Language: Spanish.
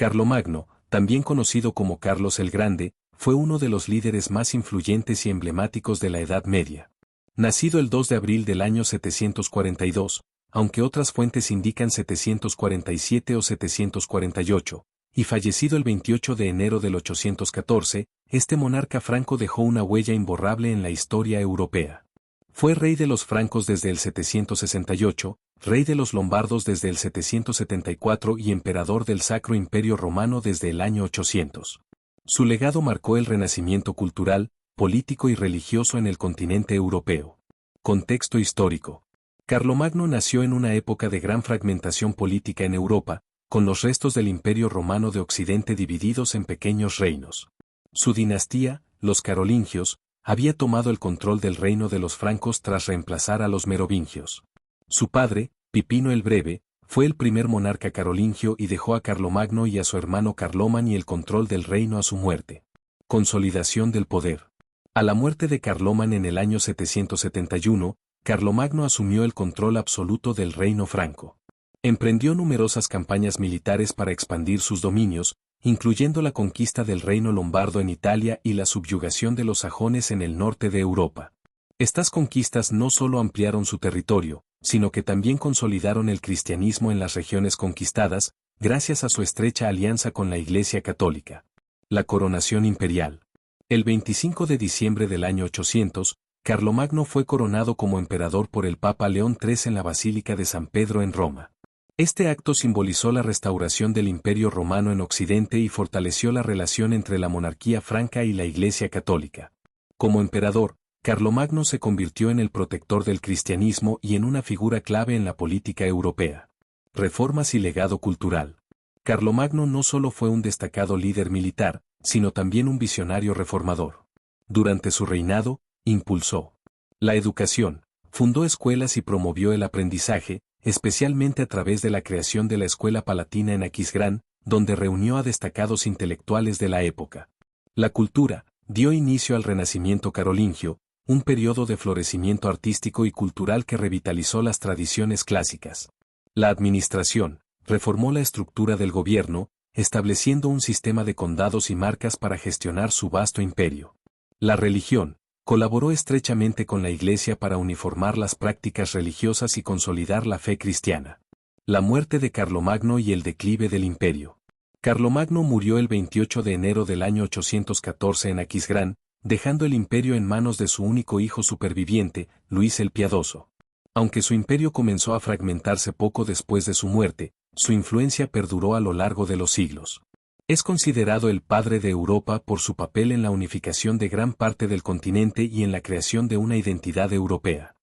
Carlomagno, también conocido como Carlos el Grande, fue uno de los líderes más influyentes y emblemáticos de la Edad Media. Nacido el 2 de abril del año 742, aunque otras fuentes indican 747 o 748, y fallecido el 28 de enero del 814, este monarca franco dejó una huella imborrable en la historia europea. Fue rey de los francos desde el 768, rey de los lombardos desde el 774 y emperador del Sacro Imperio Romano desde el año 800. Su legado marcó el renacimiento cultural, político y religioso en el continente europeo. Contexto histórico. Carlomagno nació en una época de gran fragmentación política en Europa, con los restos del Imperio Romano de Occidente divididos en pequeños reinos. Su dinastía, los carolingios, había tomado el control del reino de los francos tras reemplazar a los merovingios. Su padre, Pipino el Breve, fue el primer monarca carolingio y dejó a Carlomagno y a su hermano Carloman y el control del reino a su muerte. Consolidación del poder. A la muerte de Carloman en el año 771, Carlomagno asumió el control absoluto del reino franco. Emprendió numerosas campañas militares para expandir sus dominios, incluyendo la conquista del reino lombardo en Italia y la subyugación de los sajones en el norte de Europa. Estas conquistas no solo ampliaron su territorio, sino que también consolidaron el cristianismo en las regiones conquistadas, gracias a su estrecha alianza con la Iglesia Católica. La coronación imperial. El 25 de diciembre del año 800, Carlomagno fue coronado como emperador por el Papa León III en la Basílica de San Pedro en Roma. Este acto simbolizó la restauración del Imperio Romano en Occidente y fortaleció la relación entre la monarquía franca y la Iglesia Católica. Como emperador, Carlomagno se convirtió en el protector del cristianismo y en una figura clave en la política europea. Reformas y legado cultural. Carlomagno no solo fue un destacado líder militar, sino también un visionario reformador. Durante su reinado, impulsó la educación, fundó escuelas y promovió el aprendizaje, especialmente a través de la creación de la Escuela Palatina en Aquisgrán, donde reunió a destacados intelectuales de la época. La cultura dio inicio al Renacimiento carolingio, un periodo de florecimiento artístico y cultural que revitalizó las tradiciones clásicas. La administración reformó la estructura del gobierno, estableciendo un sistema de condados y marcas para gestionar su vasto imperio. La religión colaboró estrechamente con la Iglesia para uniformar las prácticas religiosas y consolidar la fe cristiana. La muerte de Carlomagno y el declive del imperio. Carlomagno murió el 28 de enero del año 814 en Aquisgrán, dejando el imperio en manos de su único hijo superviviente, Luis el Piadoso. Aunque su imperio comenzó a fragmentarse poco después de su muerte, su influencia perduró a lo largo de los siglos. Es considerado el padre de Europa por su papel en la unificación de gran parte del continente y en la creación de una identidad europea.